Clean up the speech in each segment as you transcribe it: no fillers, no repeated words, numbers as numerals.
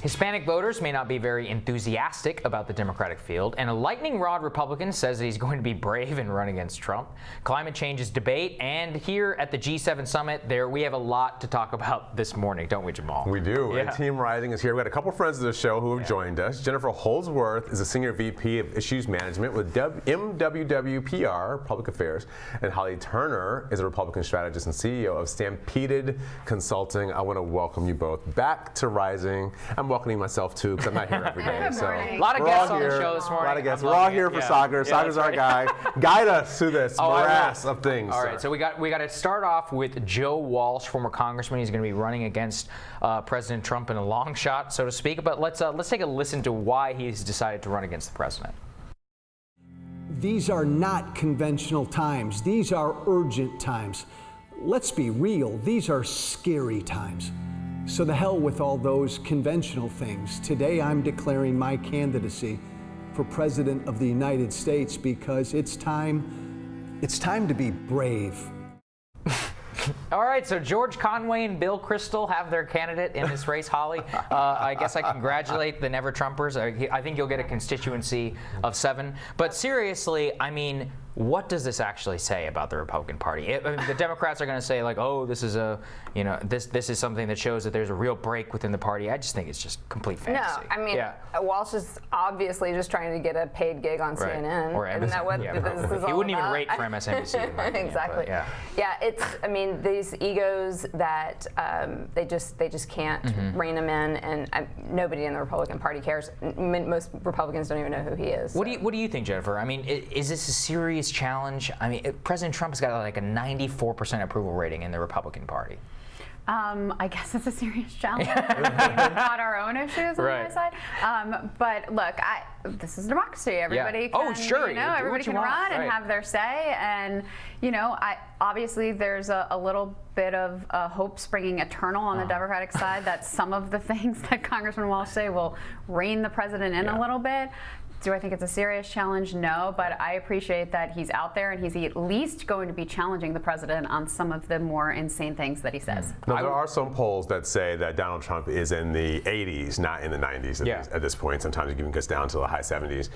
Hispanic voters may not be very enthusiastic about the Democratic field, and a lightning rod Republican says that he's going to be brave and run against Trump. Climate change is debate, and here at the G7 summit, we have a lot to talk about this morning, don't we, Jamal? We do. Yeah. And Team Rising is here. We got a couple friends of the show who have joined us. Jennifer Holdsworth is a Senior VP of Issues Management with MWWPR, Public Affairs, and Holly Turner is a Republican strategist and CEO of Stampeded Consulting. I want to welcome you both back to Rising. I'm welcoming myself too because I'm not here every day. So a lot of guests on the show this morning. A lot of guests. We're all here for soccer. Soccer's our guy. Guide us through this morass of things. All right, so we got to start off with Joe Walsh, former congressman. He's going to be running against President Trump in a long shot, so to speak. But let's take a listen to why he's decided to run against the president. These are not conventional times. These are urgent times. Let's be real. These are scary times. So the hell with all those conventional things. Today I'm declaring my candidacy for President of the United States because it's time to be brave. All right, so George Conway and Bill Kristol have their candidate in this race, Holly. I guess I congratulate the Never Trumpers. I think you'll get a constituency of 7. But seriously, I mean, what does this actually say about the Republican Party? I mean, the Democrats are going to say, like, oh, this is this is something that shows that there's a real break within the party. I just think it's just complete fantasy. No, I mean, Walsh is obviously just trying to get a paid gig on CNN. Or Isn't that what this is all he wouldn't about? even rate for MSNBC. Exactly. But, yeah, it's. I mean, these egos that they just can't rein him in, and nobody in the Republican Party cares. Most Republicans don't even know who he is. What do you think, Jennifer? I mean, is this a serious challenge? I mean, President Trump has got like a 94% approval rating in the Republican Party. I guess it's a serious challenge. Not our own issues on my side. But look, this is democracy. Everybody can, everybody can run and have their say. And, obviously there's a little bit of hope springing eternal on the Democratic side that some of the things that Congressman Walsh say will rein the president in a little bit. Do I think it's a serious challenge? No, but I appreciate that he's out there and he's at least going to be challenging the president on some of the more insane things that he says. Now, there are some polls that say that Donald Trump is in the 80s, not in the 90s at this point. Sometimes it even gets down to the high 70s.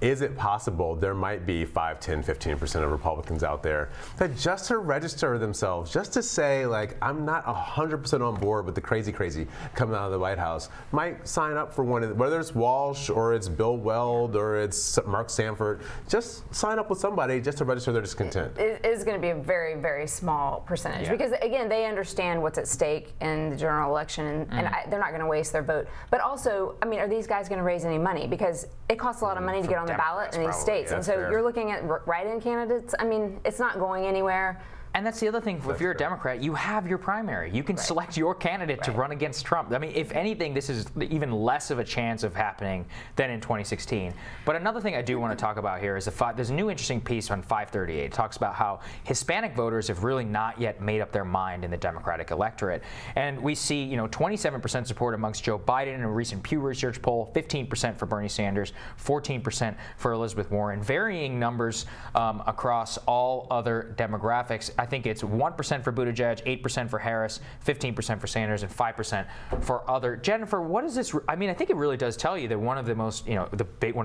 Is it possible there might be 5, 10, 15% of Republicans out there that just to register themselves, just to say, like, I'm not 100% on board with the crazy coming out of the White House, might sign up for one of the, whether it's Walsh or it's Bill Weld or it's Mark Sanford, just sign up with somebody just to register their discontent. It is going to be a very, very small percentage because, again, they understand what's at stake in the general election, and they're not going to waste their vote. But also, I mean, are these guys going to raise any money? Because it costs a lot of money to get on the ballot in these states. And so you're looking at write-in candidates. I mean, it's not going anywhere. And that's the other thing. If you're a Democrat, you have your primary. You can select your candidate to run against Trump. I mean, if anything, this is even less of a chance of happening than in 2016. But another thing I do want to talk about here is there's a new interesting piece on 538. It talks about how Hispanic voters have really not yet made up their mind in the Democratic electorate. And we see, 27% support amongst Joe Biden in a recent Pew Research poll, 15% for Bernie Sanders, 14% for Elizabeth Warren, varying numbers across all other demographics. I think it's 1% for Buttigieg, 8% for Harris, 15% for Sanders, and 5% for other. Jennifer, what is this? I mean, I think it really does tell you that one of the most, one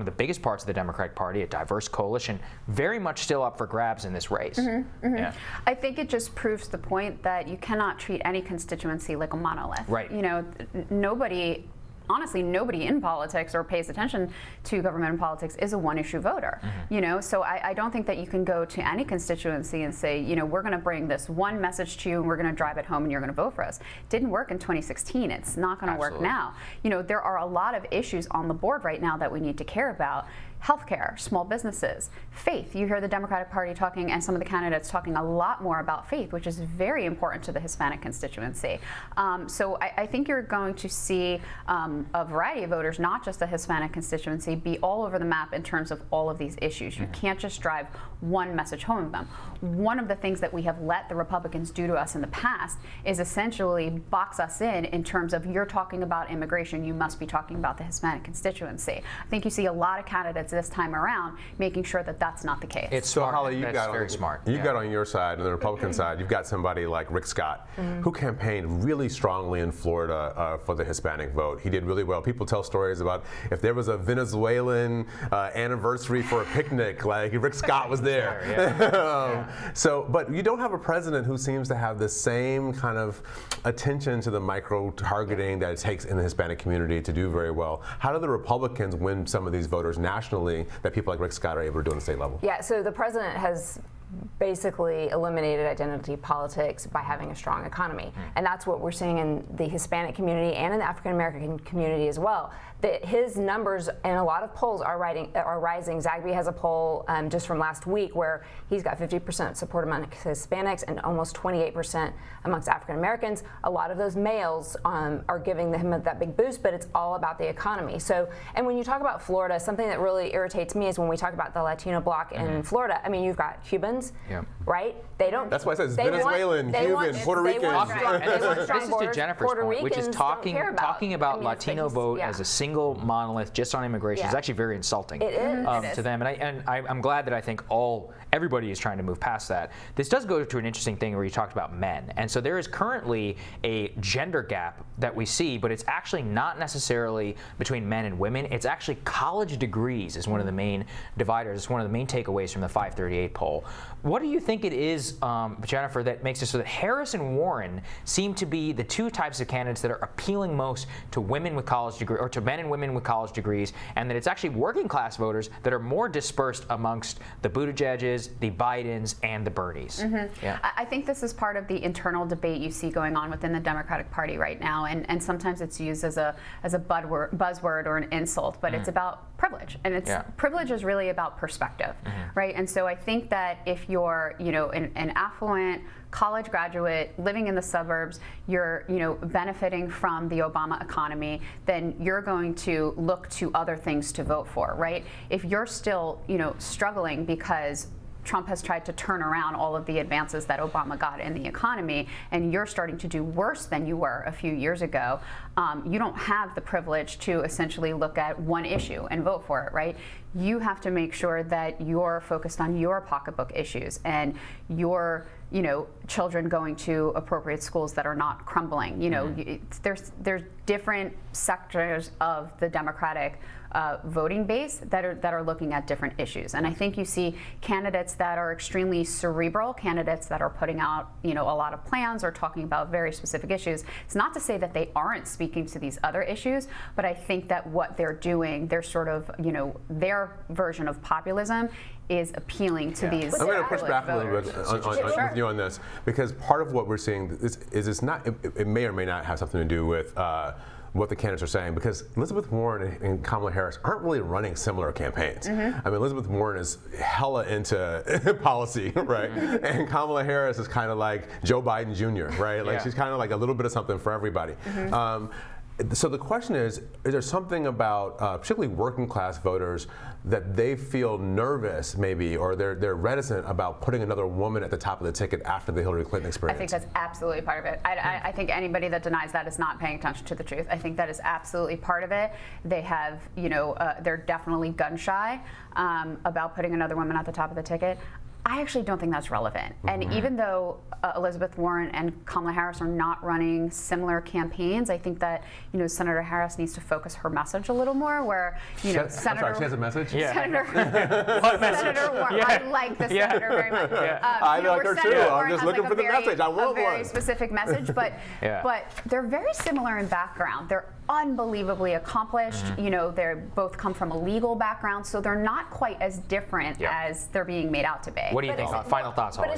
of the biggest parts of the Democratic Party, a diverse coalition, very much still up for grabs in this race. Yeah. I think it just proves the point that you cannot treat any constituency like a monolith. Right. Honestly, nobody in politics or pays attention to government and politics is a one-issue voter. So I don't think that you can go to any constituency and say, we're going to bring this one message to you and we're going to drive it home and you're going to vote for us. It didn't work in 2016. It's not going to work now. There are a lot of issues on the board right now that we need to care about. Healthcare, small businesses, faith. You hear the Democratic Party talking and some of the candidates talking a lot more about faith, which is very important to the Hispanic constituency. So I think you're going to see a variety of voters, not just the Hispanic constituency, be all over the map in terms of all of these issues. You can't just drive one message home with them. One of the things that we have let the Republicans do to us in the past is essentially box us in terms of you're talking about immigration, you must be talking about the Hispanic constituency. I think you see a lot of candidates this time around, making sure that that's not the case. It's so smart. Holly, That's very smart. You've got on your side, on the Republican side, you've got somebody like Rick Scott, who campaigned really strongly in Florida for the Hispanic vote. He did really well. People tell stories about if there was a Venezuelan anniversary for a picnic, like Rick Scott was there. So, but you don't have a president who seems to have the same kind of attention to the micro-targeting that it takes in the Hispanic community to do very well. How do the Republicans win some of these voters nationally that people like Rick Scott are able to do on the state level? Yeah, so the president has basically eliminated identity politics by having a strong economy. And that's what we're seeing in the Hispanic community and in the African American community as well. That his numbers in a lot of polls are rising. Zagby has a poll just from last week where he's got 50% support among Hispanics and almost 28% amongst African Americans. A lot of those males are giving him that big boost, but it's all about the economy. So, and when you talk about Florida, something that really irritates me is when we talk about the Latino bloc in Florida. I mean, you've got Cubans, right? They don't. That's why it says Venezuelan, Cuban, Puerto Rican. This is to Jennifer's point, which is talking about Latino vote as a single monolith just on immigration is actually very insulting to them. And I'm glad that I think everybody is trying to move past that. This does go to an interesting thing where you talked about men. And so there is currently a gender gap that we see, but it's actually not necessarily between men and women. It's actually college degrees is one of the main dividers. It's one of the main takeaways from the 538 poll. What do you think it is, Jennifer, that makes it so that Harris and Warren seem to be the two types of candidates that are appealing most to women with college degrees, or to men and women with college degrees, and that it's actually working class voters that are more dispersed amongst the Buttigiegs, the Bidens, and the Bernies? I think this is part of the internal debate you see going on within the Democratic Party right now, and sometimes it's used as a buzzword or an insult, but it's about privilege, and privilege is really about perspective, right? And so I think that if you're, an affluent college graduate living in the suburbs, you're benefiting from the Obama economy, then you're going to look to other things to vote for, right? If you're still struggling because Trump has tried to turn around all of the advances that Obama got in the economy, and you're starting to do worse than you were a few years ago, you don't have the privilege to essentially look at one issue and vote for it, right? You have to make sure that you're focused on your pocketbook issues and your children going to appropriate schools that are not crumbling. There's different sectors of the Democratic voting base that are looking at different issues, and I think you see candidates that are extremely cerebral, candidates that are putting out a lot of plans or talking about very specific issues. It's not to say that they aren't speaking to these other issues, but I think that what they're doing, they're sort of their version of populism is appealing to these. I'm going to push back a little bit with you on this, because part of what we're seeing is it's not. It may or may not have something to do with what the candidates are saying, because Elizabeth Warren and Kamala Harris aren't really running similar campaigns. I mean, Elizabeth Warren is hella into policy, right? And Kamala Harris is kind of like Joe Biden Jr., right? Like she's kind of like a little bit of something for everybody. So the question is there something about particularly working class voters that they feel nervous maybe, or they're reticent about putting another woman at the top of the ticket after the Hillary Clinton experience? I think that's absolutely part of it. I think anybody that denies that is not paying attention to the truth. I think that is absolutely part of it. They have, they're definitely gun shy about putting another woman at the top of the ticket. I actually don't think that's relevant. And even though Elizabeth Warren and Kamala Harris are not running similar campaigns, I think that Senator Harris needs to focus her message a little more. Where Senator, I'm sorry, she has a message. Senator Warren, I like the senator very much. I like her too. I'm just looking for the message. I want a very specific message, but they're very similar in background. They're unbelievably accomplished. They both come from a legal background, so they're not quite as different as they're being made out to be. What do you think? Final thoughts, Holly. But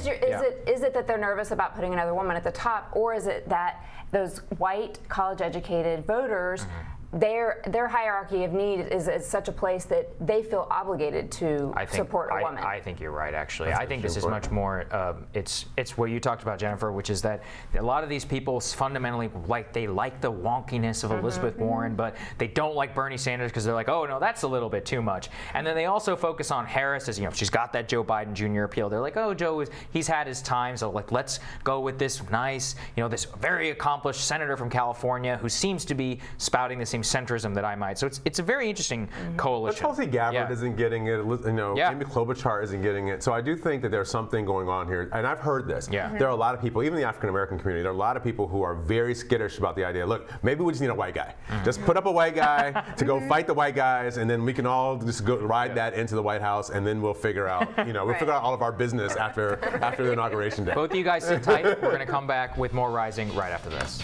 is it that they're nervous about putting another woman at the top, or is it that those white college-educated voters, their hierarchy of need is such a place that they feel obligated to support a woman? I think you're right, actually. I think this is much more, it's what you talked about, Jennifer, which is that a lot of these people fundamentally like the wonkiness of Elizabeth Warren, but they don't like Bernie Sanders because they're like, oh no, that's a little bit too much. And then they also focus on Harris as, she's got that Joe Biden Jr. appeal. They're like, oh, he's had his time, so let's go with this nice, this very accomplished senator from California who seems to be spouting the same same centrism that I might. So it's a very interesting coalition. Tulsi Gabbard isn't getting it. Amy Klobuchar isn't getting it. So I do think that there's something going on here, and I've heard this. Yeah. There are a lot of people, even in the African American community, there are a lot of people who are very skittish about the idea. Look, maybe we just need a white guy. Just put up a white guy to go fight the white guys, and then we can all just go ride that into the White House, and then we'll figure out, we'll figure out all of our business after the inauguration day. Both of you guys sit tight. We're going to come back with more Rising right after this.